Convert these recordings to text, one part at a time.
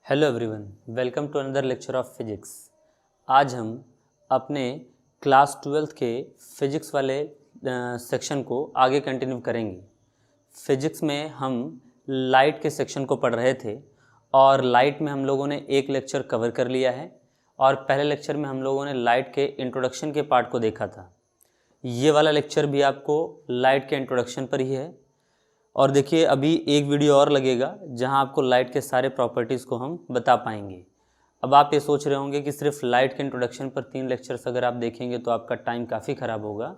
Hello everyone, welcome to another lecture of physics. आज हम अपने क्लास 12th के फिजिक्स वाले सेक्शन को आगे कंटिन्यू करेंगे। फिजिक्स में हम लाइट के सेक्शन को पढ़ रहे थे और लाइट में हम लोगों ने एक लेक्चर कवर कर लिया है और पहले लेक्चर में हम लोगों ने लाइट के इंट्रोडक्शन के पार्ट को देखा था। ये वाला लेक्चर भी आपको लाइट के इंट्रोडक्शन पर ही है और देखिए अभी एक वीडियो और लगेगा जहां आपको लाइट के सारे प्रॉपर्टीज़ को हम बता पाएंगे। अब आप ये सोच रहे होंगे कि सिर्फ लाइट के इंट्रोडक्शन पर 3 लेक्चर्स अगर आप देखेंगे तो आपका टाइम काफ़ी ख़राब होगा,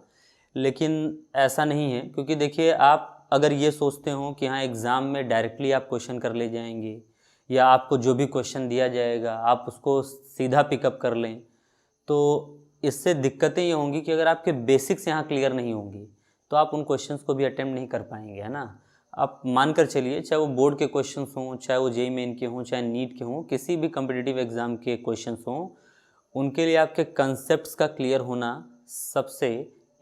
लेकिन ऐसा नहीं है। क्योंकि देखिए आप अगर ये सोचते हो कि हाँ एग्ज़ाम में डायरेक्टली आप क्वेश्चन कर ले जाएंगे या आपको जो भी क्वेश्चन दिया जाएगा आप उसको सीधा पिकअप कर लें, तो इससे दिक्कतें ये होंगी कि अगर आपके बेसिक्स यहाँ क्लियर नहीं होंगी तो आप उन क्वेश्चंस को भी अटेम्प्ट नहीं कर पाएंगे, है ना। आप मानकर चलिए, चाहे वो बोर्ड के क्वेश्चंस हों, चाहे वो जेईई मेन के हों, चाहे नीट के हों, किसी भी कम्पिटिटिव एग्ज़ाम के क्वेश्चंस हों, उनके लिए आपके कंसेप्ट्स का क्लियर होना सबसे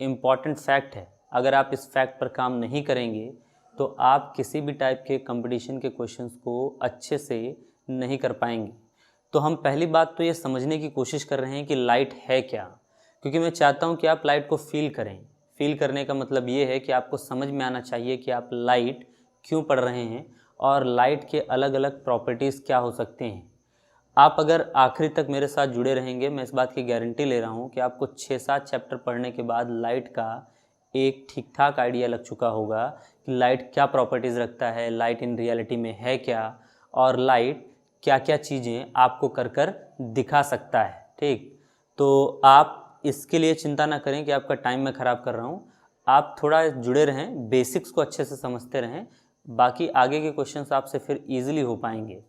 इम्पॉर्टेंट फैक्ट है। अगर आप इस फैक्ट पर काम नहीं करेंगे तो आप किसी भी टाइप के कंपटीशन के क्वेश्चंस को अच्छे से नहीं कर पाएंगे। तो हम पहली बात तो ये समझने की कोशिश कर रहे हैं कि लाइट है क्या, क्योंकि मैं चाहता हूँ कि आप लाइट को फील करें। फील करने का मतलब ये है कि आपको समझ में आना चाहिए कि आप लाइट क्यों पढ़ रहे हैं और लाइट के अलग अलग प्रॉपर्टीज़ क्या हो सकते हैं। आप अगर आखिरी तक मेरे साथ जुड़े रहेंगे, मैं इस बात की गारंटी ले रहा हूँ कि आपको 6-7 चैप्टर पढ़ने के बाद लाइट का एक ठीक ठाक आइडिया लग चुका होगा कि लाइट क्या प्रॉपर्टीज़ रखता है, लाइट इन रियलिटी में है क्या, और लाइट क्या क्या चीज़ें आपको कर कर दिखा सकता है। ठीक, तो आप इसके लिए चिंता ना करें कि आपका टाइम मैं ख़राब कर रहा हूँ। आप थोड़ा जुड़े रहें, बेसिक्स को अच्छे से समझते रहें, बाकी आगे के क्वेश्चंस आपसे फिर ईजिली हो पाएंगे।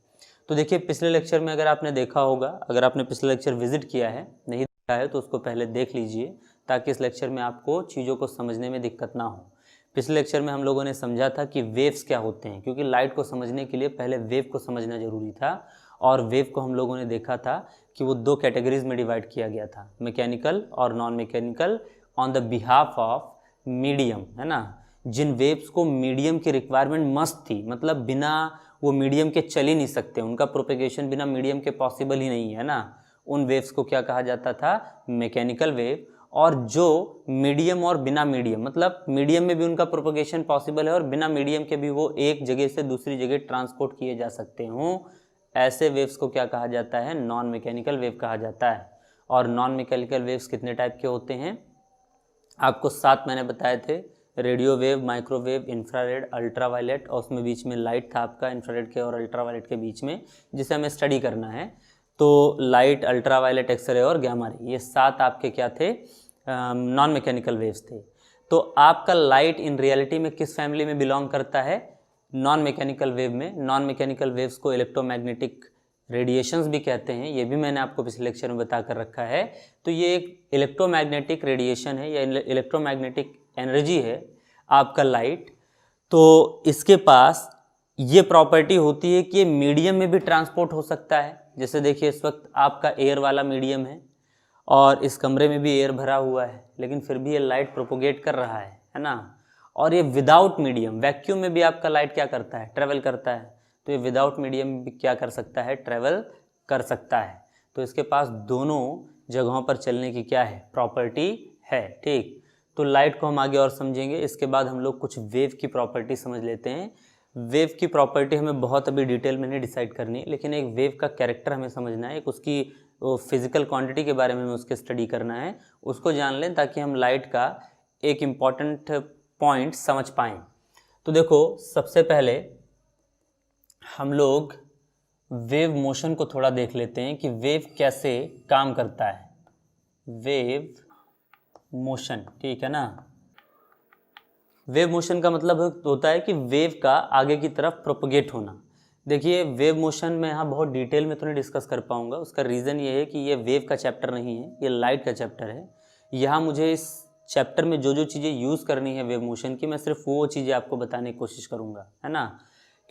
तो देखिए पिछले लेक्चर में अगर आपने देखा होगा, अगर आपने पिछले लेक्चर विजिट किया है, नहीं देखा है तो उसको पहले देख लीजिए ताकि इस लेक्चर में आपको चीज़ों को समझने में दिक्कत ना हो। पिछले लेक्चर में हम लोगों ने समझा था कि वेव्स क्या होते हैं, क्योंकि लाइट को समझने के लिए पहले वेव को समझना ज़रूरी था। और वेव को हम लोगों ने देखा था कि वो 2 कैटेगरीज में डिवाइड किया गया था, मैकेनिकल और non mechanical, on the behalf of medium, है ना। जिन वेव्स को मीडियम की रिक्वायरमेंट मस्ट थी, मतलब बिना वो मीडियम के चल ही नहीं सकते, उनका प्रोपेगेशन बिना मीडियम के पॉसिबल ही नहीं है ना, उन वेव्स को क्या कहा जाता था, मैकेनिकल वेव। और जो मीडियम और बिना मीडियम, मतलब मीडियम में भी उनका प्रोपेगेशन पॉसिबल है और बिना मीडियम के भी वो एक जगह से दूसरी जगह ट्रांसपोर्ट किए जा सकते हों, ऐसे वेव्स को क्या कहा जाता है, नॉन मैकेनिकल वेव कहा जाता है। और नॉन मैकेनिकल वेव्स कितने टाइप के होते हैं, आपको 7 मैंने बताए थे, radio wave, microwave, infrared, ultraviolet, और उसमें बीच में लाइट था आपका इंफ्रारेड के और अल्ट्रावायलेट के बीच में, जिसे हमें स्टडी करना है। तो लाइट, अल्ट्रावायलेट, एक्सरे और गामा रे, ये 7 आपके क्या थे, नॉन मैकेनिकल वेव्स थे। तो आपका लाइट इन रियलिटी में किस फैमिली में बिलोंग करता है, नॉन मैकेनिकल वेव में। नॉन मैकेनिकल वेव्स को इलेक्ट्रोमैग्नेटिक रेडिएशंस भी कहते हैं, ये भी मैंने आपको पिछले लेक्चर में बता कर रखा है। तो ये एक इलेक्ट्रोमैग्नेटिक रेडिएशन है या इलेक्ट्रोमैग्नेटिक एनर्जी है आपका लाइट। तो इसके पास ये प्रॉपर्टी होती है कि ये मीडियम में भी ट्रांसपोर्ट हो सकता है। जैसे देखिए इस वक्त आपका एयर वाला मीडियम है और इस कमरे में भी एयर भरा हुआ है, लेकिन फिर भी ये लाइट प्रोपोगेट कर रहा है ना। और ये विदाउट मीडियम, वैक्यूम में भी आपका लाइट क्या करता है, ट्रेवल करता है। तो ये विदाउट मीडियम भी क्या कर सकता है, ट्रेवल कर सकता है। तो इसके पास दोनों जगहों पर चलने की क्या है, प्रॉपर्टी है। ठीक, तो लाइट को हम आगे और समझेंगे। इसके बाद हम लोग कुछ वेव की प्रॉपर्टी समझ लेते हैं। वेव की प्रॉपर्टी हमें बहुत अभी डिटेल में नहीं डिसाइड करनी है, लेकिन एक वेव का कैरेक्टर हमें समझना है, एक उसकी फिजिकल क्वांटिटी के बारे में हमें उसके स्टडी करना है, उसको जान लें ताकि हम लाइट का एक इम्पॉर्टेंट पॉइंट समझ पाएँ। तो देखो सबसे पहले हम लोग वेव मोशन को थोड़ा देख लेते हैं कि वेव कैसे काम करता है। वेव मोशन, ठीक है ना। वेव मोशन का मतलब होता है कि वेव का आगे की तरफ प्रोपगेट होना। देखिए वेव मोशन में यहाँ बहुत डिटेल में तो नहीं डिस्कस कर पाऊंगा, उसका रीज़न ये है कि ये वेव का चैप्टर नहीं है, ये लाइट का चैप्टर है। यहाँ मुझे इस चैप्टर में जो जो चीज़ें यूज़ करनी है वेव मोशन की, मैं सिर्फ वो चीज़ें आपको बताने की कोशिश करूँगा, है ना।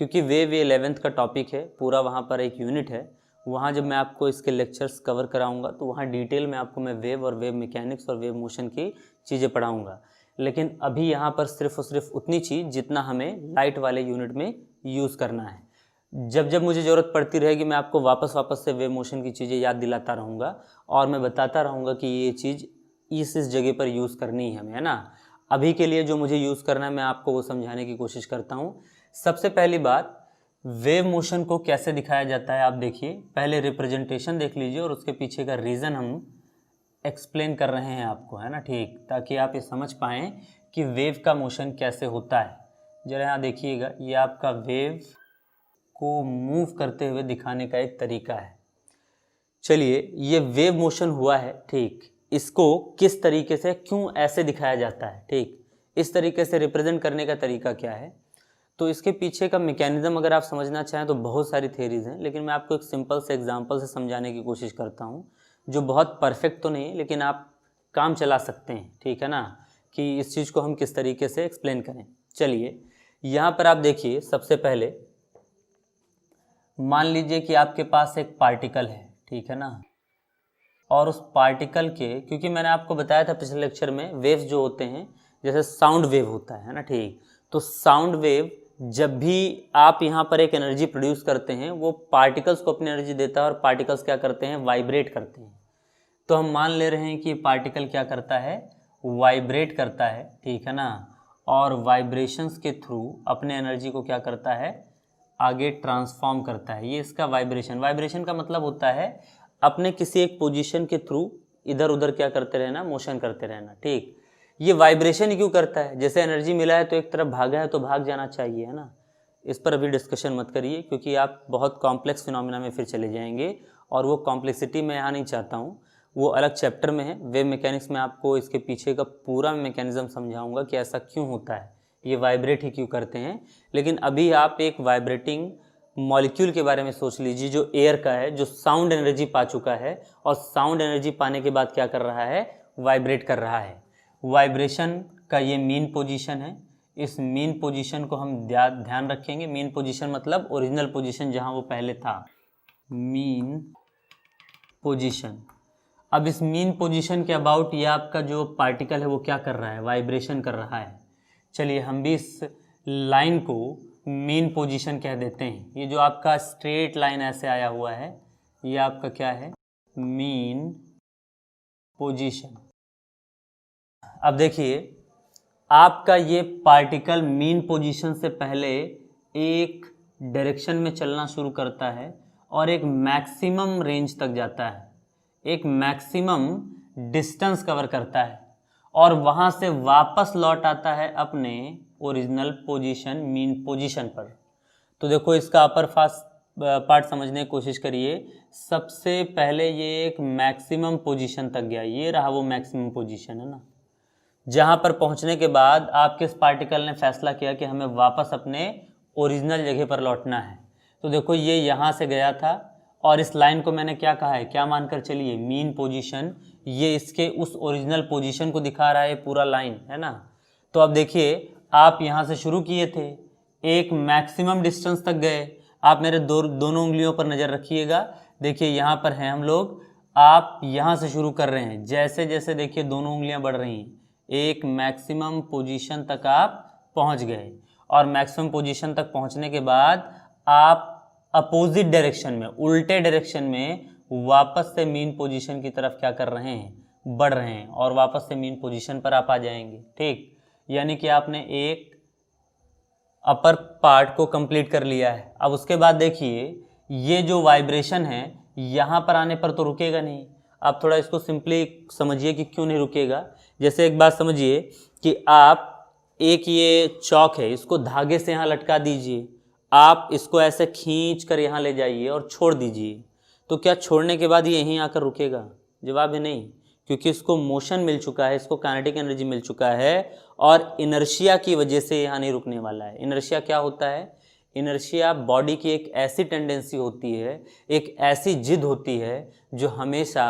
क्योंकि वेव ये 11th का टॉपिक है, पूरा वहाँ पर एक यूनिट है। वहाँ जब मैं आपको इसके लेक्चर्स कवर कराऊंगा तो वहाँ डिटेल में आपको मैं वेव और वेव मैकेनिक्स और वेव मोशन की चीज़ें पढ़ाऊंगा। लेकिन अभी यहाँ पर सिर्फ और सिर्फ उतनी चीज़ जितना हमें लाइट वाले यूनिट में यूज़ करना है। जब जब मुझे ज़रूरत पड़ती रहेगी मैं आपको वापस वापस से वेव मोशन की चीज़ें याद दिलाता रहूँगा और मैं बताता रहूँगा कि ये चीज़ इस जगह पर यूज़ करनी है हमें, है ना। अभी के लिए जो मुझे यूज़ करना है मैं आपको वो समझाने की कोशिश करता हूँ। सबसे पहली बात, वेव मोशन को कैसे दिखाया जाता है आप देखिए, पहले रिप्रेजेंटेशन देख लीजिए और उसके पीछे का रीज़न हम एक्सप्लेन कर रहे हैं आपको, है ना, ठीक, ताकि आप ये समझ पाएँ कि वेव का मोशन कैसे होता है। जरा यहाँ देखिएगा, ये आपका वेव को मूव करते हुए दिखाने का एक तरीका है। चलिए, ये वेव मोशन हुआ है, ठीक, इसको किस तरीके से, क्यों ऐसे दिखाया जाता है, ठीक, इस तरीके से रिप्रेजेंट करने का तरीका क्या है, तो इसके पीछे का मैकेनिज्म अगर आप समझना चाहें तो बहुत सारी थेरीज हैं, लेकिन मैं आपको एक सिंपल से एग्जांपल से समझाने की कोशिश करता हूँ, जो बहुत परफेक्ट तो नहीं है लेकिन आप काम चला सकते हैं, ठीक है ना, कि इस चीज़ को हम किस तरीके से एक्सप्लेन करें। चलिए, यहाँ पर आप देखिए, सबसे पहले मान लीजिए कि आपके पास एक पार्टिकल है, ठीक है ना, और उस पार्टिकल के, क्योंकि मैंने आपको बताया था पिछले लेक्चर में वेव्स जो होते हैं जैसे साउंड वेव होता है ना, ठीक, तो साउंड वेव जब भी आप यहाँ पर एक एनर्जी प्रोड्यूस करते हैं वो पार्टिकल्स को अपनी एनर्जी देता है और पार्टिकल्स क्या करते हैं, वाइब्रेट करते हैं। तो हम मान ले रहे हैं कि पार्टिकल क्या करता है, वाइब्रेट करता है, ठीक है ना, और वाइब्रेशंस के थ्रू अपने एनर्जी को क्या करता है, आगे ट्रांसफॉर्म करता है। ये इसका वाइब्रेशन, वाइब्रेशन का मतलब होता है अपने किसी एक पोजीशन के थ्रू इधर उधर क्या करते रहना, मोशन करते रहना, ठीक। ये वाइब्रेशन ही क्यों करता है, जैसे एनर्जी मिला है तो एक तरफ भागा है तो भाग जाना चाहिए, है ना। इस पर अभी डिस्कशन मत करिए क्योंकि आप बहुत कॉम्प्लेक्स फिनोमेना में फिर चले जाएंगे और वो कॉम्प्लेक्सिटी मैं यहाँ नहीं चाहता हूँ, वो अलग चैप्टर में है। वेव मैकेनिक्स में आपको इसके पीछे का पूरा मैकेनिज्म समझाऊंगा कि ऐसा क्यों होता है, ये वाइब्रेट ही क्यों करते हैं। लेकिन अभी आप एक वाइब्रेटिंग मॉलिक्यूल के बारे में सोच लीजिए जो एयर का है, जो साउंड एनर्जी पा चुका है और साउंड एनर्जी पाने के बाद क्या कर रहा है, वाइब्रेट कर रहा है। वाइब्रेशन का ये मीन पोजीशन है, इस मीन पोजीशन को हम ध्यान रखेंगे। मीन पोजीशन मतलब ओरिजिनल पोजीशन जहां वो पहले था, मीन पोजीशन। अब इस मीन पोजीशन के अबाउट ये आपका जो पार्टिकल है वो क्या कर रहा है, वाइब्रेशन कर रहा है। चलिए, हम भी इस लाइन को मीन पोजीशन कह देते हैं। ये जो आपका स्ट्रेट लाइन ऐसे आया हुआ है ये आपका क्या है, मीन पोजीशन। अब देखिए, आपका ये पार्टिकल मीन पोजीशन से पहले एक डायरेक्शन में चलना शुरू करता है और एक मैक्सिमम रेंज तक जाता है, एक मैक्सिमम डिस्टेंस कवर करता है और वहाँ से वापस लौट आता है अपने ओरिजिनल पोजीशन, मीन पोजीशन पर। तो देखो, इसका अपर फास्ट पार्ट समझने की कोशिश करिए। सबसे पहले ये एक मैक्सिमम पोजीशन तक गया, ये रहा वो मैक्सिमम पोजीशन, है ना, जहाँ पर पहुँचने के बाद आपके इस पार्टिकल ने फैसला किया कि हमें वापस अपने ओरिजिनल जगह पर लौटना है। तो देखो, ये यहाँ से गया था और इस लाइन को मैंने क्या कहा है, क्या मानकर चलिए, मीन पोजीशन। ये इसके उस ओरिजिनल पोजीशन को दिखा रहा है पूरा लाइन, है ना। तो अब देखिए, आप यहाँ से शुरू किए थे, एक मैक्सिमम डिस्टेंस तक गए। आप मेरे दोनों उंगलियों पर नज़र रखिएगा, देखिए यहाँ पर हैं हम लोग। आप यहाँ से शुरू कर रहे हैं, जैसे जैसे देखिए दोनों उंगलियाँ बढ़ रही हैं, एक मैक्सिमम पोजीशन तक आप पहुँच गए और मैक्सिमम पोजीशन तक पहुँचने के बाद आप अपोजिट डायरेक्शन में, उल्टे डायरेक्शन में वापस से मीन पोजीशन की तरफ क्या कर रहे हैं, बढ़ रहे हैं और वापस से मीन पोजीशन पर आप आ जाएंगे, ठीक। यानी कि आपने एक अपर पार्ट को कंप्लीट कर लिया है। अब उसके बाद देखिए, ये जो वाइब्रेशन है यहाँ पर आने पर तो रुकेगा नहीं। आप थोड़ा इसको सिंपली समझिए कि क्यों नहीं रुकेगा। जैसे एक बात समझिए कि आप एक ये चौक है, इसको धागे से यहाँ लटका दीजिए, आप इसको ऐसे खींच कर यहाँ ले जाइए और छोड़ दीजिए, तो क्या छोड़ने के बाद ये यहीं आकर रुकेगा? जवाब है नहीं, क्योंकि इसको मोशन मिल चुका है, इसको काइनेटिक एनर्जी मिल चुका है और इनर्शिया की वजह से यहाँ नहीं रुकने वाला है। इनर्शिया क्या होता है? इनर्शिया बॉडी की एक ऐसी टेंडेंसी होती है, एक ऐसी जिद होती है जो हमेशा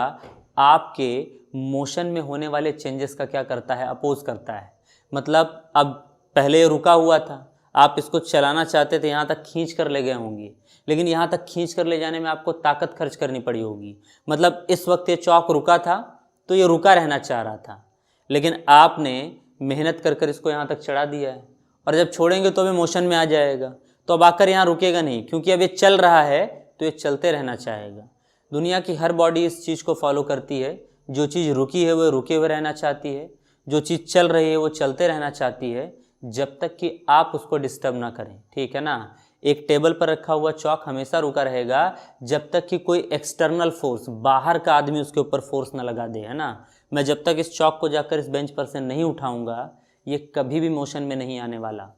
आपके मोशन में होने वाले चेंजेस का क्या करता है, अपोज करता है। मतलब अब पहले रुका हुआ था, आप इसको चलाना चाहते थे, यहाँ तक खींच कर ले गए होंगे, लेकिन यहाँ तक खींच कर ले जाने में आपको ताकत खर्च करनी पड़ी होगी। मतलब इस वक्त ये चौक रुका था तो ये रुका रहना चाह रहा था, लेकिन आपने मेहनत कर कर इसको यहाँ तक चढ़ा दिया है और जब छोड़ेंगे तो भी मोशन में आ जाएगा। तो अब आकर यहाँ रुकेगा नहीं, क्योंकि अब ये चल रहा है तो ये चलते रहना चाहेगा। दुनिया की हर बॉडी इस चीज़ को फॉलो करती है, जो चीज़ रुकी है वो रुके हुए रहना चाहती है, जो चीज़ चल रही है वो चलते रहना चाहती है, जब तक कि आप उसको डिस्टर्ब ना करें, ठीक है ना। एक टेबल पर रखा हुआ चौक हमेशा रुका रहेगा जब तक कि कोई एक्सटर्नल फोर्स, बाहर का आदमी उसके ऊपर फोर्स ना लगा दे, है ना। मैं जब तक इस चौक को जाकर इस बेंच पर से नहीं उठाऊंगा, ये कभी भी मोशन में नहीं आने वाला।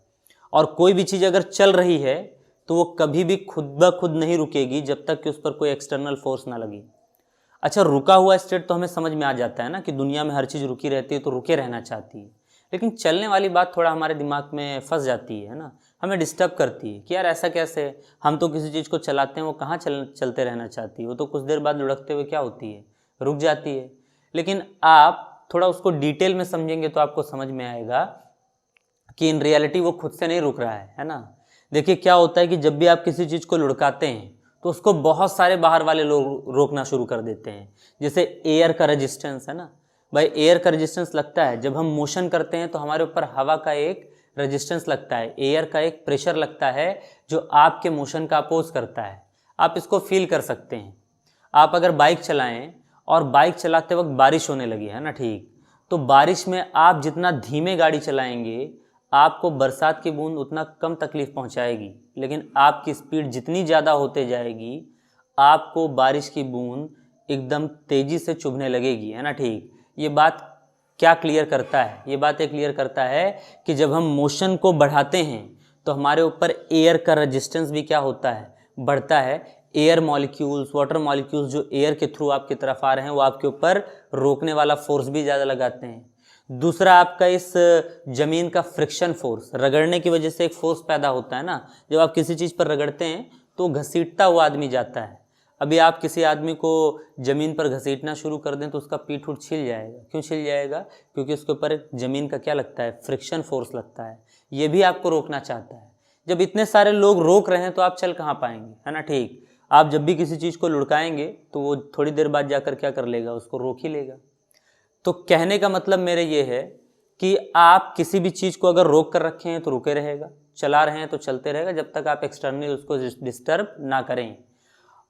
और कोई भी चीज़ अगर चल रही है तो वो कभी भी खुद ब खुद नहीं रुकेगी जब तक कि उस पर कोई एक्सटर्नल फोर्स ना लगे। अच्छा, रुका हुआ स्टेट तो हमें समझ में आ जाता है ना कि दुनिया में हर चीज़ रुकी रहती है तो रुके रहना चाहती है, लेकिन चलने वाली बात थोड़ा हमारे दिमाग में फंस जाती है ना, हमें डिस्टर्ब करती है कि यार ऐसा कैसे, हम तो किसी चीज़ को चलाते हैं वो कहाँ चलते रहना चाहती है, वो तो कुछ देर बाद लुढ़कते हुए क्या होती है, रुक जाती है। लेकिन आप थोड़ा उसको डिटेल में समझेंगे तो आपको समझ में आएगा कि इन रियलिटी वो खुद से नहीं रुक रहा है ना। देखिए क्या होता है कि जब भी आप किसी चीज़ को लुढ़काते हैं तो उसको बहुत सारे बाहर वाले लोग रोकना शुरू कर देते हैं। जैसे एयर का रेजिस्टेंस है ना भाई, एयर का रेजिस्टेंस लगता है जब हम मोशन करते हैं तो हमारे ऊपर हवा का एक रेजिस्टेंस लगता है, एयर का एक प्रेशर लगता है जो आपके मोशन का अपोज करता है। आप इसको फील कर सकते हैं। आप अगर बाइक चलाएं और बाइक चलाते वक्त बारिश होने लगी है ना, ठीक, तो बारिश में आप जितना धीमे गाड़ी चलाएंगे आपको बरसात की बूंद उतना कम तकलीफ पहुंचाएगी, लेकिन आपकी स्पीड जितनी ज़्यादा होते जाएगी आपको बारिश की बूंद एकदम तेज़ी से चुभने लगेगी, है ना, ठीक। ये बात क्या क्लियर करता है, ये बात ये क्लियर करता है कि जब हम मोशन को बढ़ाते हैं तो हमारे ऊपर एयर का रेजिस्टेंस भी क्या होता है, बढ़ता है। एयर मॉलिक्यूल्स, वाटर मॉलिक्यूल्स जो एयर के थ्रू आपकी तरफ आ रहे हैं वो आपके ऊपर रोकने वाला फोर्स भी ज़्यादा लगाते हैं। दूसरा, आपका इस ज़मीन का फ्रिक्शन फोर्स, रगड़ने की वजह से एक फोर्स पैदा होता है ना, जब आप किसी चीज़ पर रगड़ते हैं तो घसीटता हुआ आदमी जाता है। अभी आप किसी आदमी को ज़मीन पर घसीटना शुरू कर दें तो उसका पीठ उठ छिल जाएगा। क्यों छिल जाएगा? क्योंकि उसके ऊपर ज़मीन का क्या लगता है, फ्रिक्शन फोर्स लगता है। ये भी आपको रोकना चाहता है। जब इतने सारे लोग रोक रहे हैं तो आप चल कहाँ पाएंगे, है ना, ठीक। आप जब भी किसी चीज़ को लुढ़काएंगे तो वो थोड़ी देर बाद जाकर क्या कर लेगा, उसको रोक ही लेगा। तो कहने का मतलब मेरे ये है कि आप किसी भी चीज़ को अगर रोक कर रखे हैं तो रुके रहेगा, चला रहे हैं तो चलते रहेगा जब तक आप एक्सटर्नली उसको डिस्टर्ब ना करें।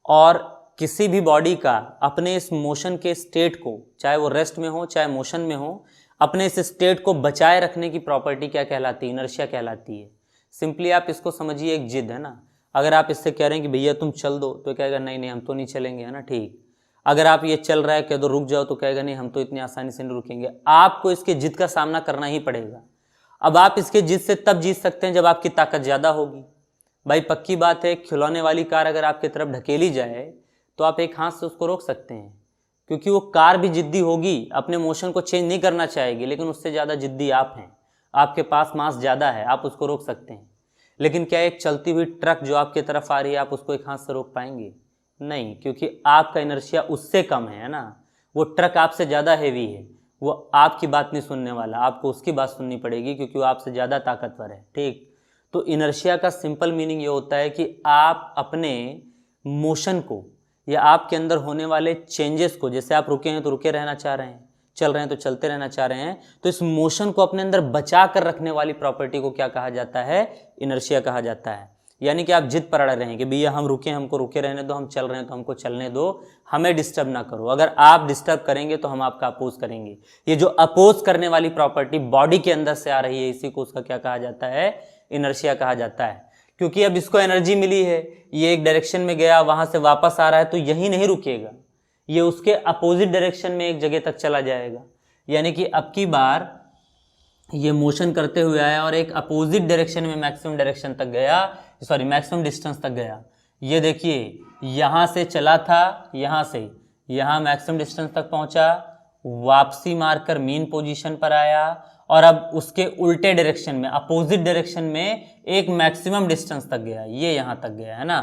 और किसी भी बॉडी का अपने इस मोशन के स्टेट को, चाहे वो रेस्ट में हो चाहे मोशन में हो, अपने इस स्टेट को बचाए रखने की प्रॉपर्टी क्या कहलाती है, इनर्शिया कहलाती है। सिंपली आप इसको समझिए, एक जिद है ना। अगर आप इससे कह रहे हैं कि भैया तुम चल दो तो कहेगा नहीं नहीं हम तो नहीं चलेंगे, है ना, ठीक। अगर आप ये चल रहा है कह दो रुक जाओ तो कहेगा नहीं हम तो इतनी आसानी से नहीं रुकेंगे। आपको इसके जिद का सामना करना ही पड़ेगा। अब आप इसके जिद से तब जीत सकते हैं जब आपकी ताकत ज़्यादा होगी। भाई पक्की बात है, खिलौने वाली कार अगर आपकी तरफ ढकेली जाए तो आप एक हाथ से उसको रोक सकते हैं, क्योंकि वो कार भी जिद्दी होगी, अपने मोशन को चेंज नहीं करना चाहेगी, लेकिन उससे ज़्यादा जिद्दी आप हैं, आपके पास मास ज़्यादा है, आप उसको रोक सकते हैं। लेकिन क्या एक चलती हुई ट्रक जो आपकी तरफ आ रही है आप उसको एक हाथ से रोक पाएंगे? नहीं, क्योंकि आपका इनर्शिया उससे कम है ना। वो ट्रक आपसे ज़्यादा हैवी है, वो आपकी बात नहीं सुनने वाला, आपको उसकी बात सुननी पड़ेगी क्योंकि वो आपसे ज़्यादा ताकतवर है, ठीक। तो इनर्शिया का सिंपल मीनिंग ये होता है कि आप अपने मोशन को या आपके अंदर होने वाले चेंजेस को, जैसे आप रुके हैं तो रुके रहना चाह रहे हैं, चल रहे हैं तो चलते रहना चाह रहे हैं, तो इस मोशन को अपने अंदर बचा कर रखने वाली प्रॉपर्टी को क्या कहा जाता है, इनर्शिया कहा जाता है। यानी कि आप जिद पर अड़े रहें कि भैया हम रुके, हमको रुके रहने दो, हम चल रहे हैं तो हमको चलने दो, हमें डिस्टर्ब ना करो। अगर आप डिस्टर्ब करेंगे तो हम आपका अपोज करेंगे। ये जो अपोज करने वाली प्रॉपर्टी बॉडी के अंदर से आ रही है, इसी को उसका क्या कहा जाता है, इनर्शिया कहा जाता है। क्योंकि अब इसको एनर्जी मिली है, ये एक डायरेक्शन में गया, वहां से वापस आ रहा है, तो यही नहीं रुकेगा, ये उसके अपोजिट डायरेक्शन में एक जगह तक चला जाएगा। यानी कि अब की बार ये मोशन करते हुए आया और एक अपोजिट डायरेक्शन में मैक्सिमम डायरेक्शन तक गया, सॉरी मैक्सिमम डिस्टेंस तक गया। ये देखिए यहाँ से चला था, यहाँ से यहाँ मैक्सिमम डिस्टेंस तक पहुँचा, वापसी मारकर मीन पोजीशन पर आया, और अब उसके उल्टे डायरेक्शन में, अपोजिट डायरेक्शन में एक मैक्सिमम डिस्टेंस तक गया, ये यहाँ तक गया है ना,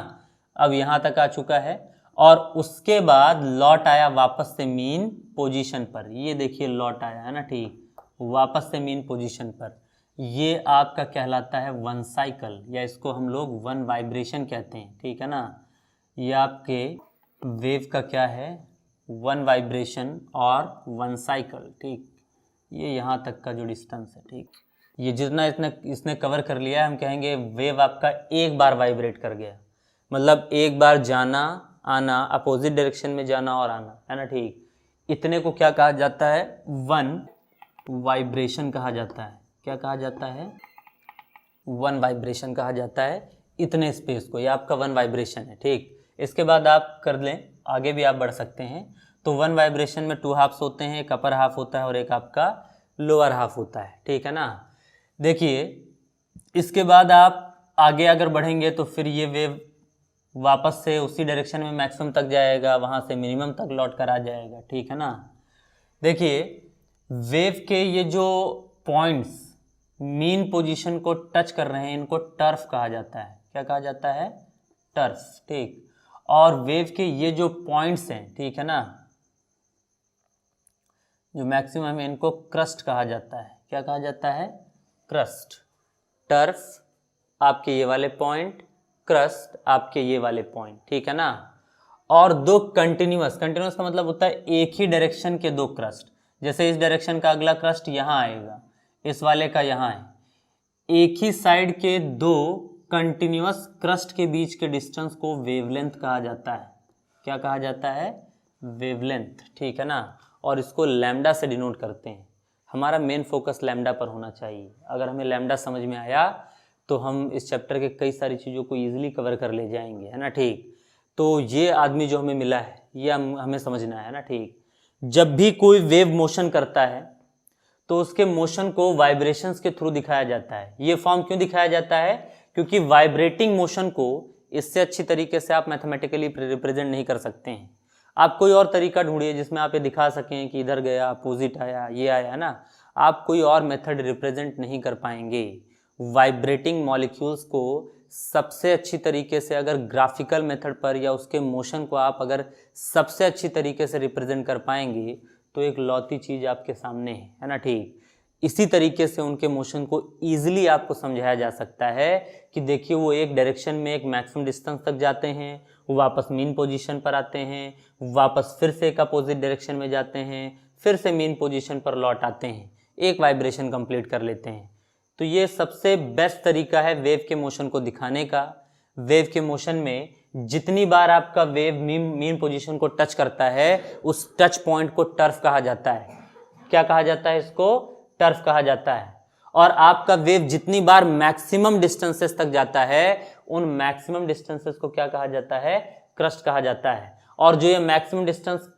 अब यहाँ तक आ चुका है, और उसके बाद लौट आया वापस से मीन पोजीशन पर। ये देखिए लौट आया है ना, ठीक, वापस से मीन पोजीशन पर। ये आपका कहलाता है वन साइकिल, या इसको हम लोग वन वाइब्रेशन कहते हैं, ठीक है ना। ये आपके वेव का क्या है, वन वाइब्रेशन और वन साइकिल, ठीक। ये यहाँ तक का जो डिस्टेंस है, ठीक। ये जितना इसने कवर कर लिया है, हम कहेंगे वेव आपका एक बार वाइब्रेट कर गया, मतलब एक बार जाना आना, अपोजिट डायरेक्शन में जाना और आना, है ना ठीक। इतने को क्या कहा जाता है, वन वाइब्रेशन कहा जाता है। क्या कहा जाता है, वन वाइब्रेशन कहा जाता है इतने स्पेस को, ये आपका वन वाइब्रेशन है ठीक। इसके बाद आप कर लें, आगे भी आप बढ़ सकते हैं। तो वन वाइब्रेशन में टू हाफ्स होते हैं, एक अपर हाफ होता है और एक आपका लोअर हाफ होता है, ठीक है ना। देखिए इसके बाद आप आगे अगर बढ़ेंगे तो फिर ये वेव वापस से उसी डायरेक्शन में मैक्सिमम तक जाएगा, वहाँ से मिनिमम तक लौट कर आ जाएगा, ठीक है ना। देखिए वेव के ये जो पॉइंट्स मीन पोजीशन को टच कर रहे हैं, इनको टर्फ कहा जाता है। क्या कहा जाता है, टर्फ, ठीक। और वेव के ये जो पॉइंट्स हैं, ठीक है ना, जो मैक्सिमम है, इनको क्रस्ट कहा जाता है। क्या कहा जाता है, क्रस्ट। टर्फ आपके ये वाले पॉइंट, क्रस्ट आपके ये वाले पॉइंट, ठीक है ना। और दो कंटिन्यूअस, कंटिन्यूअस का मतलब होता है एक ही डायरेक्शन के दो क्रस्ट। जैसे इस डायरेक्शन का अगला क्रस्ट यहाँ आएगा, इस वाले का यहाँ है। एक ही साइड के दो कंटिन्यूअस क्रस्ट के बीच के डिस्टेंस को वेवलेंथ कहा जाता है। क्या कहा जाता है, वेवलेंथ, ठीक है ना। और इसको लैम्डा से डिनोट करते हैं। हमारा मेन फोकस लैम्डा पर होना चाहिए। अगर हमें लैम्डा समझ में आया तो हम इस चैप्टर के कई सारी चीज़ों को ईजिली कवर कर ले जाएंगे, है ना ठीक। तो ये आदमी जो हमें मिला है, ये हमें समझना है ना ठीक। जब भी कोई वेव मोशन करता है तो उसके मोशन को वाइब्रेशंस के थ्रू दिखाया जाता है। ये फॉर्म क्यों दिखाया जाता है, क्योंकि वाइब्रेटिंग मोशन को इससे अच्छी तरीके से आप मैथमेटिकली रिप्रेजेंट नहीं कर सकते हैं। आप कोई और तरीका ढूंढिए जिसमें आप ये दिखा सकें कि इधर गया, अपोजिट आया, ये आया ना। आप कोई और मेथड रिप्रेजेंट नहीं कर पाएंगे। वाइब्रेटिंग मॉलिक्यूल्स को सबसे अच्छी तरीके से अगर ग्राफिकल मेथड पर या उसके मोशन को आप अगर सबसे अच्छी तरीके से रिप्रेजेंट कर पाएंगे तो एक लौती चीज़ आपके सामने है ना ठीक। इसी तरीके से उनके मोशन को ईजिली आपको समझाया जा सकता है कि देखिए वो एक डायरेक्शन में एक मैक्सिमम डिस्टेंस तक जाते हैं, वो वापस मीन पोजीशन पर आते हैं, वापस फिर से एक अपोजिट डायरेक्शन में जाते हैं, फिर से मीन पोजीशन पर लौट आते हैं, एक वाइब्रेशन कंप्लीट कर लेते हैं। तो ये सबसे बेस्ट तरीका है वेव के मोशन को दिखाने का। वेव के मोशन में जितनी बार आपका वेव मीन पोजीशन को टच करता है, उस टच पॉइंट को टर्फ कहा जाता है। क्या कहा जाता है, इसको टर्फ कहा जाता है। और आपका वेव जितनी बार मैक्सिमम डिस्टेंसेस तक जाता है, उन मैक्सिमम डिस्टेंसेस को क्या कहा जाता है, क्रस्ट कहा जाता है। और जो ये मैक्सिमम डिस्टेंस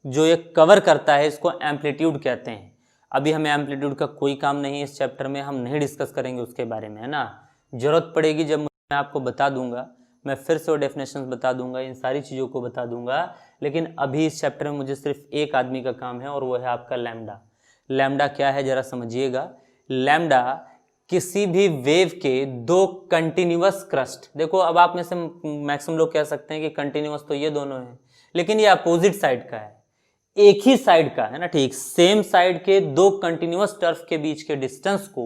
जो ये कवर करता है, इसको एम्पलीट्यूड कहते हैं। अभी हमें एम्पलीट्यूड का कोई काम नहीं है इस चैप्टर में, हम नहीं डिस्कस करेंगे उसके बारे में, है ना। जरूरत पड़ेगी जब मैं आपको बता दूंगा, मैं फिर से वो डेफिनेशंस बता दूंगा, इन सारी चीज़ों को बता दूंगा। लेकिन अभी इस चैप्टर में मुझे सिर्फ एक आदमी का काम है और वो है आपका लैम्डा। लैम्डा क्या है जरा समझिएगा। लैम्डा किसी भी वेव के दो कंटिन्यूअस क्रस्ट, देखो अब आप में से मैक्सिमम लोग कह सकते हैं कि कंटिन्यूअस तो ये दोनों हैं, लेकिन ये अपोजिट साइड का है, एक ही साइड का है ना ठीक। सेम साइड के दो कंटिन्यूअस टर्फ के बीच के डिस्टेंस को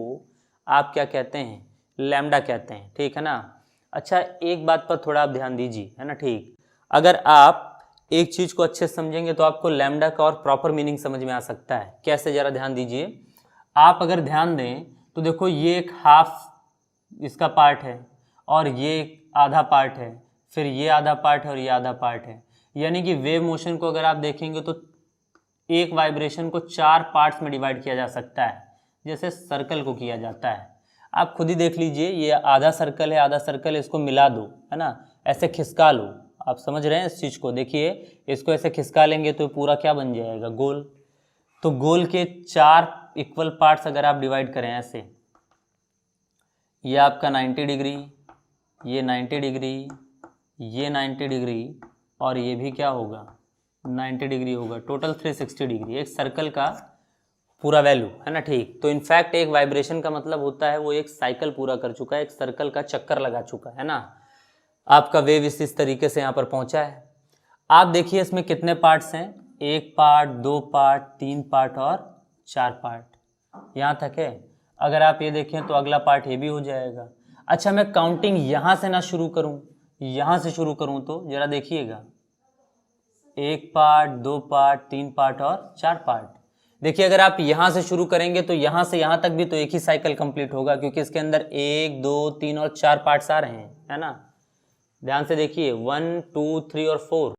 आप क्या कहते हैं, लैम्डा कहते हैं, ठीक है ना। अच्छा एक बात पर थोड़ा आप ध्यान दीजिए, है ना ठीक। अगर आप एक चीज को अच्छे से समझेंगे तो आपको लैम्डा का और प्रॉपर मीनिंग समझ में आ सकता है। कैसे, जरा ध्यान दीजिए। आप अगर ध्यान दें तो देखो ये एक हाफ इसका पार्ट है और ये एक आधा पार्ट है, फिर ये आधा पार्ट है और ये आधा पार्ट है। यानी कि वेव मोशन को अगर आप देखेंगे तो एक वाइब्रेशन को चार पार्ट्स में डिवाइड किया जा सकता है, जैसे सर्कल को किया जाता है। आप खुद ही देख लीजिए, ये आधा सर्कल है, आधा सर्कल है, इसको मिला दो, है ना, ऐसे खिसका लो। आप समझ रहे हैं इस चीज़ को, देखिए इसको ऐसे खिसका लेंगे तो पूरा क्या बन जाएगा, गोल। तो गोल के चार इक्वल पार्ट्स अगर आप डिवाइड करें ऐसे, ये आपका 90 डिग्री, ये 90 डिग्री, ये 90 डिग्री और ये भी क्या होगा, 90 डिग्री होगा। टोटल 360 डिग्री एक सर्कल का पूरा वैल्यू, है ना ठीक। तो इनफैक्ट एक वाइब्रेशन का मतलब होता है वो एक साइकिल पूरा कर चुका है, एक सर्कल का चक्कर लगा चुका है ना। आपका वेव इस तरीके से यहाँ पर पहुँचा है। आप देखिए इसमें कितने पार्ट्स हैं, एक पार्ट, दो पार्ट, तीन पार्ट और चार पार्ट, यहाँ तक है। अगर आप ये देखें तो अगला पार्ट ये भी हो जाएगा। अच्छा मैं काउंटिंग यहाँ से ना शुरू करूँ, यहाँ से शुरू करूँ तो जरा देखिएगा, एक पार्ट, दो पार्ट, तीन पार्ट और चार पार्ट। देखिए अगर आप यहाँ से शुरू करेंगे तो यहाँ से यहाँ तक भी तो एक ही साइकिल कंप्लीट होगा, क्योंकि इसके अंदर 1 2 3 और 4 पार्ट्स आ रहे हैं, है ना। ध्यान से देखिए 1 2 3 और 4।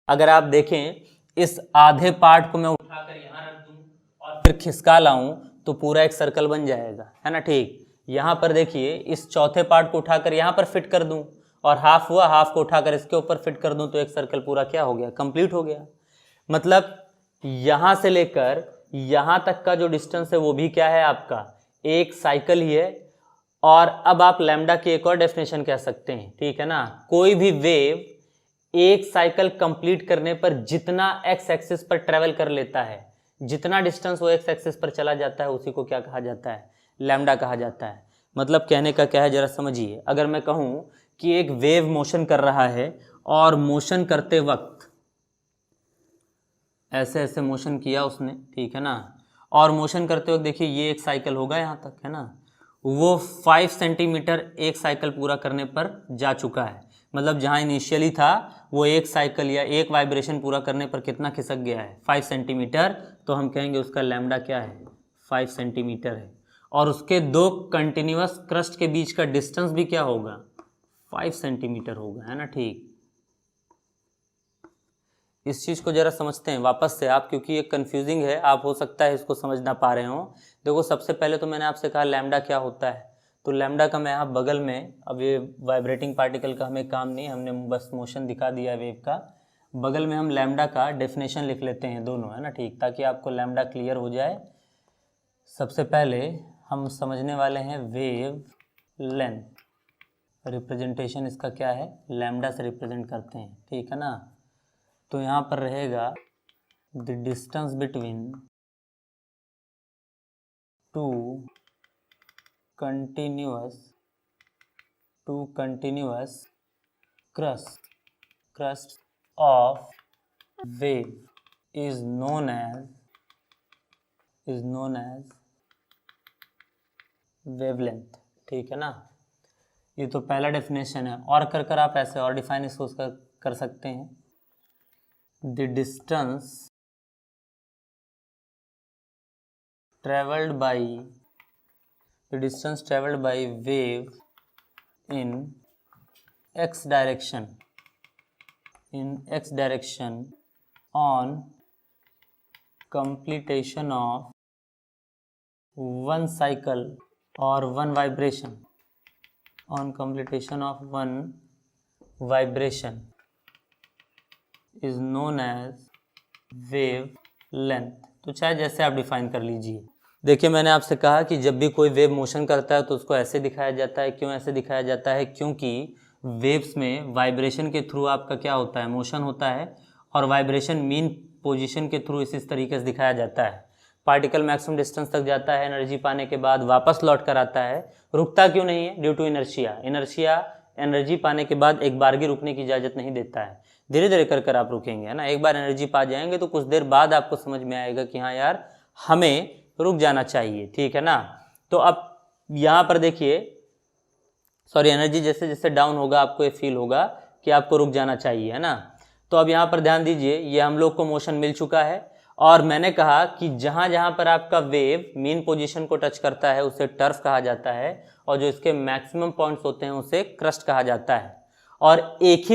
अगर आप देखें इस आधे पार्ट को मैं उठाकर यहाँ रख दूँ और फिर खिसका लाऊं तो पूरा एक सर्कल बन जाएगा, है ना। ठीक, यहाँ पर देखिए इस चौथे पार्ट को उठाकर यहाँ पर फिट कर दूं और हाफ हुआ, हाफ को उठाकर इसके ऊपर फिट कर दूं तो एक सर्कल पूरा क्या हो गया, कंप्लीट हो गया। मतलब यहाँ से लेकर यहाँ तक का जो डिस्टेंस है वो भी क्या है आपका, एक साइकिल ही है। और अब आप लैम्डा की एक और डेफिनेशन कह सकते हैं, ठीक है ना। कोई भी वेव एक साइकिल कंप्लीट करने पर जितना एक्स एक्सिस पर ट्रेवल कर लेता है, जितना डिस्टेंस वो एक्स एक्सिस पर चला जाता है, उसी को क्या कहा जाता है, लैम्डा कहा जाता है। मतलब कहने का क्या है जरा समझिए। अगर मैं कहूँ कि एक वेव मोशन कर रहा है और मोशन करते वक्त ऐसे ऐसे मोशन किया उसने, ठीक है ना, और मोशन करते वक्त देखिए ये एक साइकिल होगा यहाँ तक, है ना, वो 5 सेंटीमीटर एक साइकिल पूरा करने पर जा चुका है। मतलब जहाँ इनिशियली था वो एक साइकिल या एक वाइब्रेशन पूरा करने पर कितना खिसक गया है, 5 सेंटीमीटर। तो हम कहेंगे उसका लैम्डा क्या है, 5 सेंटीमीटर है। और उसके दो कंटिन्यूअस क्रस्ट के बीच का डिस्टेंस भी क्या होगा, 5 सेंटीमीटर होगा, है ना। ठीक, इस चीज़ को जरा समझते हैं वापस से आप, क्योंकि ये कंफ्यूजिंग है, आप हो सकता है इसको समझ ना पा रहे हो। देखो सबसे पहले तो मैंने आपसे कहा लैम्डा क्या होता है, तो लैम्डा का मैं यहाँ बगल में, अब ये वाइब्रेटिंग पार्टिकल का हमें काम नहीं, हमने बस मोशन दिखा दिया है वेव का। बगल में हम लैम्डा का डेफिनेशन लिख लेते हैं दोनों, है ना। ठीक, ताकि आपको लैम्डा क्लियर हो जाए। सबसे पहले हम समझने वाले हैं वेव लेंथ, रिप्रेजेंटेशन इसका क्या है, लैम्डा से रिप्रेजेंट करते हैं, ठीक है ना। तो यहाँ पर रहेगा the distance between two continuous crust of wave is known as wavelength, ठीक है ना। ये तो पहला डेफिनेशन है। और कर आप ऐसे और डिफाइन इसको कर सकते हैं, the distance traveled by wave in x direction on completion of one cycle or one vibration, is known as wave length. तो चाहे जैसे आप डिफाइन कर लीजिए। देखिए मैंने आपसे कहा कि जब भी कोई वेव मोशन करता है तो उसको ऐसे दिखाया जाता है। क्यों ऐसे दिखाया जाता है, क्योंकि वेव्स में वाइब्रेशन के थ्रू आपका क्या होता है, मोशन होता है, और वाइब्रेशन मीन पोजीशन के थ्रू इस तरीके से दिखाया जाता है। पार्टिकल मैक्सिमम डिस्टेंस तक जाता है, एनर्जी पाने के बाद वापस लौट कर आता है। रुकता क्यों नहीं है, ड्यू टू इनर्शिया एनर्जी पाने के बाद एक बार भी रुकने की इजाज़त नहीं देता है। धीरे धीरे कर आप रुकेंगे, है ना। एक बार एनर्जी पा जाएंगे तो कुछ देर बाद आपको समझ में आएगा कि हाँ यार हमें रुक जाना चाहिए, ठीक है ना। तो अब यहाँ पर देखिए, सॉरी, एनर्जी जैसे जैसे डाउन होगा आपको ये फील होगा कि आपको रुक जाना चाहिए, है ना। तो अब यहाँ पर ध्यान दीजिए, ये हम लोग को मोशन मिल चुका है और मैंने कहा कि जहाँ जहाँ पर आपका वेव मीन पोजीशन को टच करता है उसे टर्फ कहा जाता है, और जो इसके मैक्सिमम पॉइंट्स होते हैं उसे क्रस्ट कहा जाता है। और एक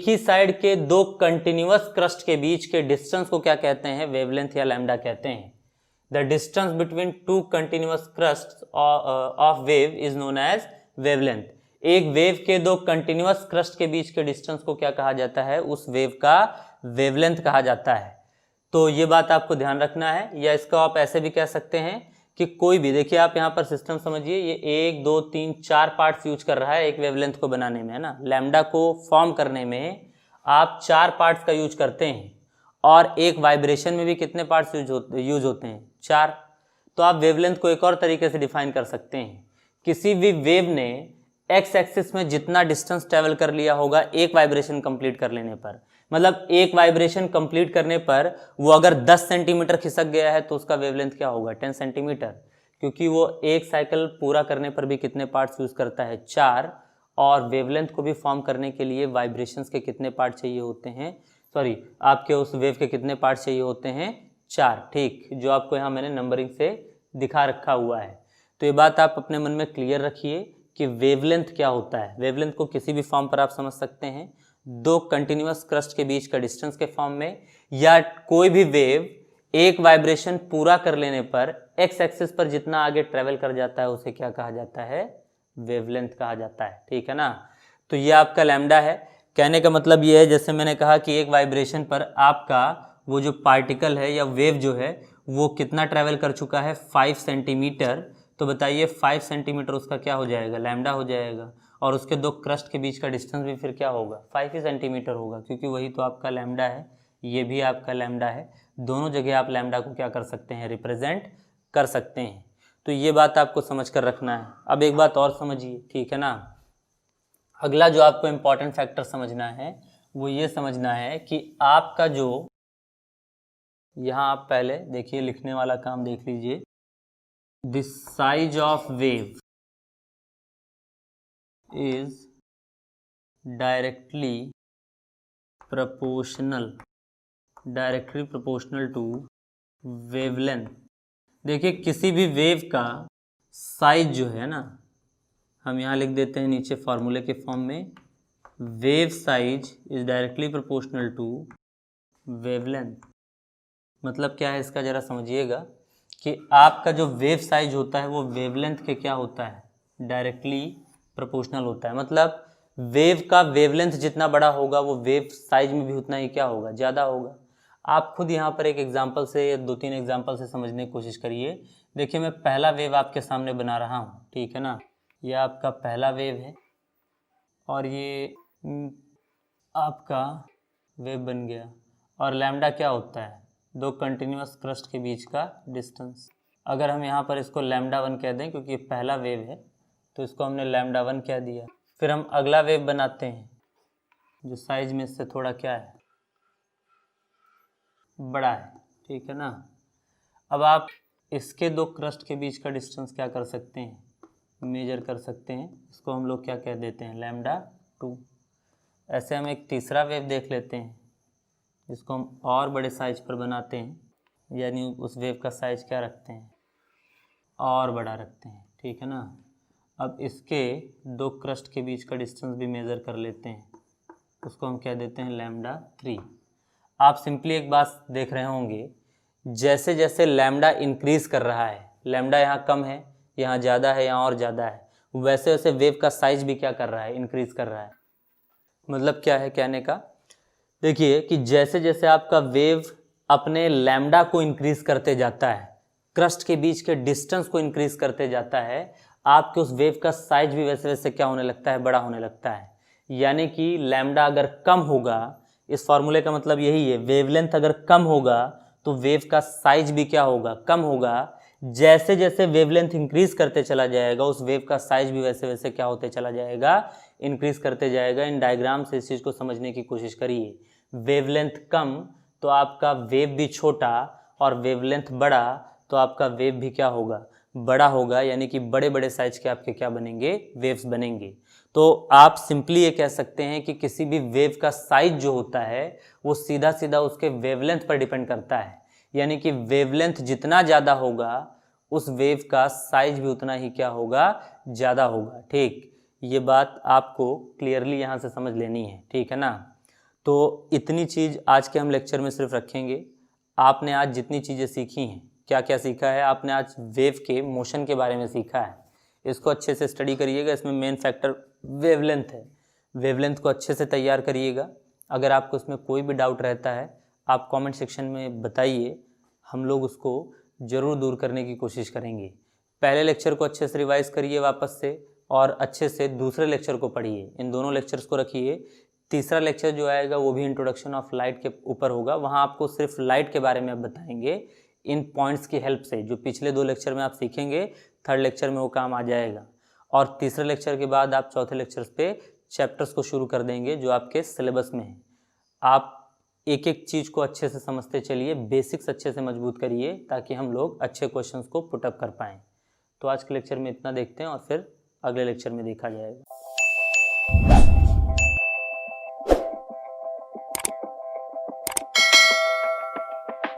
ही साइड के दो कंटिन्यूअस क्रस्ट के बीच के डिस्टेंस को क्या कहते हैं, वेवलेंथ या लैम्डा कहते हैं। The distance between two continuous crust of wave is known as wavelength. एक वेव के दो कंटिन्यूअस क्रस्ट के बीच के डिस्टेंस को क्या कहा जाता है, उस वेव का वेवलेंथ कहा जाता है। तो ये बात आपको ध्यान रखना है। या इसको आप ऐसे भी कह सकते हैं कि कोई भी, देखिए आप यहाँ पर सिस्टम समझिए, ये 1 2 3 4 पार्ट्स यूज कर रहा है एक वेवलेंथ को बनाने में, है ना। लैम्डा को फॉर्म करने में आप 4 पार्ट्स का यूज करते हैं, और एक वाइब्रेशन में भी कितने पार्ट्स यूज होते हैं, 4। तो आप वेवलेंथ को एक और तरीके से डिफाइन कर सकते हैं। किसी भी वेव ने एक्स एक्सिस में जितना डिस्टेंस ट्रेवल कर लिया होगा एक वाइब्रेशन कंप्लीट कर लेने पर, मतलब एक वाइब्रेशन कंप्लीट करने पर वो अगर 10 सेंटीमीटर खिसक गया है तो उसका वेवलेंथ क्या होगा, 10 सेंटीमीटर, क्योंकि वो एक साइकिल पूरा करने पर भी कितने पार्ट्स यूज करता है, 4। और वेवलेंथ को भी फॉर्म करने के लिए वाइब्रेशंस के कितने पार्ट चाहिए होते हैं, सॉरी, आपके उस वेव के कितने पार्ट चाहिए होते हैं, 4, ठीक, जो आपको यहाँ मैंने नंबरिंग से दिखा रखा हुआ है। तो ये बात आप अपने मन में क्लियर रखिए कि वेवलेंथ क्या होता है। वेवलेंथ को किसी भी फॉर्म पर आप समझ सकते हैं, दो कंटिन्यूअस क्रस्ट के बीच का डिस्टेंस के फॉर्म में, या कोई भी वेव एक वाइब्रेशन पूरा कर लेने पर एक्स एक्सिस पर जितना आगे ट्रेवल कर जाता है उसे क्या कहा जाता है, वेवलेंथ कहा जाता है, ठीक है ना। तो ये आपका लैम्डा है। कहने का मतलब ये है, जैसे मैंने कहा कि एक वाइब्रेशन पर आपका वो जो पार्टिकल है या वेव जो है वो कितना ट्रैवल कर चुका है, 5 सेंटीमीटर। तो बताइए 5 सेंटीमीटर उसका क्या हो जाएगा, लैम्डा हो जाएगा। और उसके दो क्रस्ट के बीच का डिस्टेंस भी फिर क्या होगा, 5 ही सेंटीमीटर होगा, क्योंकि वही तो आपका लैम्डा है, ये भी आपका लैम्डा है। दोनों जगह आप लैम्डा को क्या कर सकते हैं, रिप्रेजेंट कर सकते हैं। तो ये बात आपको समझ कर रखना है। अब एक बात और समझिए, ठीक है ना। अगला जो आपको इम्पॉर्टेंट फैक्टर समझना है वो ये समझना है कि आपका जो, यहाँ आप पहले देखिए लिखने वाला काम देख लीजिए, the size of wave is directly proportional to wavelength. देखिए किसी भी वेव का साइज जो है ना, हम यहाँ लिख देते हैं नीचे फॉर्मूले के फॉर्म में, wave size is directly proportional to wavelength. मतलब क्या है इसका ज़रा समझिएगा कि आपका जो वेव साइज होता है वो वेवलेंथ के क्या होता है, डायरेक्टली प्रोपोर्शनल होता है। मतलब वेव का वेवलेंथ जितना बड़ा होगा वो वेव साइज में भी उतना ही क्या होगा, ज़्यादा होगा। आप खुद यहाँ पर एक एग्जांपल से, 2-3 एग्जांपल से समझने की कोशिश करिए। देखिए मैं पहला वेव आपके सामने बना रहा हूँ, ठीक है ना। ये आपका पहला वेव है और ये आपका वेव बन गया। और लैम्डा क्या होता है, दो कंटिन्यूअस क्रस्ट के बीच का डिस्टेंस। अगर हम यहाँ पर इसको लैम्डा 1 कह दें, क्योंकि ये पहला वेव है तो इसको हमने लैम्डा 1 कह दिया। फिर हम अगला वेव बनाते हैं जो साइज में इससे थोड़ा क्या है, बड़ा है, ठीक है ना। अब आप इसके दो क्रस्ट के बीच का डिस्टेंस क्या कर सकते हैं, मेजर कर सकते हैं। इसको हम लोग क्या कह देते हैं, लैम्डा 2। ऐसे हम एक तीसरा वेव देख लेते हैं जिसको हम और बड़े साइज पर बनाते हैं, यानी उस वेव का साइज क्या रखते हैं, और बड़ा रखते हैं, ठीक है ना। अब इसके दो क्रस्ट के बीच का डिस्टेंस भी मेज़र कर लेते हैं, उसको हम क्या देते हैं, लैम्डा 3। आप सिंपली एक बात देख रहे होंगे, जैसे जैसे लैम्डा इंक्रीज कर रहा है, लैम्डा यहाँ कम है, यहाँ ज़्यादा है, यहाँ और ज़्यादा है, वैसे वैसे वेव का साइज भी क्या कर रहा है, इंक्रीज कर रहा है। मतलब क्या है कहने का, देखिए कि जैसे जैसे आपका वेव अपने लैम्डा को इंक्रीज करते जाता है, क्रस्ट के बीच के डिस्टेंस को इंक्रीज करते जाता है, आपके उस वेव का साइज भी वैसे वैसे क्या होने लगता है, बड़ा होने लगता है। यानी कि लैम्डा अगर कम होगा, इस फॉर्मूले का मतलब यही है, वेवलेंथ अगर कम होगा तो वेव का साइज भी क्या होगा, कम होगा। जैसे जैसे वेवलेंथ इंक्रीज करते चला जाएगा उस वेव का साइज भी वैसे वैसे क्या होते चला जाएगा, इंक्रीज करते जाएगा। इन डायग्राम से इस चीज़ को समझने की कोशिश करिए। वेवलेंथ कम तो आपका वेव भी छोटा, और वेवलेंथ बड़ा तो आपका वेव भी क्या होगा, बड़ा होगा। यानी कि बड़े बड़े साइज के आपके क्या बनेंगे, वेव्स बनेंगे। तो आप सिंपली ये कह सकते हैं कि किसी भी वेव का साइज जो होता है वो सीधा सीधा उसके वेवलेंथ पर डिपेंड करता है। यानी कि वेवलेंथ जितना ज़्यादा होगा उस वेव का साइज भी उतना ही क्या होगा, ज़्यादा होगा। ठीक, ये बात आपको क्लियरली यहाँ से समझ लेनी है, ठीक है ना। तो इतनी चीज़ आज के हम लेक्चर में सिर्फ रखेंगे। आपने आज जितनी चीज़ें सीखी हैं, क्या क्या सीखा है आपने, आज वेव के मोशन के बारे में सीखा है। इसको अच्छे से स्टडी करिएगा। इसमें मेन फैक्टर वेवलेंथ है, वेवलेंथ को अच्छे से तैयार करिएगा। अगर आपको इसमें कोई भी डाउट रहता है आप कमेंट सेक्शन में बताइए, हम लोग उसको ज़रूर दूर करने की कोशिश करेंगे। पहले लेक्चर को अच्छे से रिवाइज़ करिए वापस से, और अच्छे से दूसरे लेक्चर को पढ़िए। इन दोनों लेक्चर्स को रखिए। तीसरा लेक्चर जो आएगा वो भी इंट्रोडक्शन ऑफ लाइट के ऊपर होगा। वहाँ आपको सिर्फ लाइट के बारे में अब बताएंगे इन पॉइंट्स की हेल्प से। जो पिछले 2 लेक्चर में आप सीखेंगे, थर्ड लेक्चर में वो काम आ जाएगा। और तीसरे लेक्चर के बाद आप चौथे लेक्चर पे चैप्टर्स को शुरू कर देंगे जो आपके सिलेबस में है। आप एक एक चीज़ को अच्छे से समझते चलिए, बेसिक्स अच्छे से मजबूत करिए ताकि हम लोग अच्छे क्वेश्चंस को पुटअप कर पाएँ। तो आज के लेक्चर में इतना देखते हैं और फिर अगले लेक्चर में देखा जाएगा।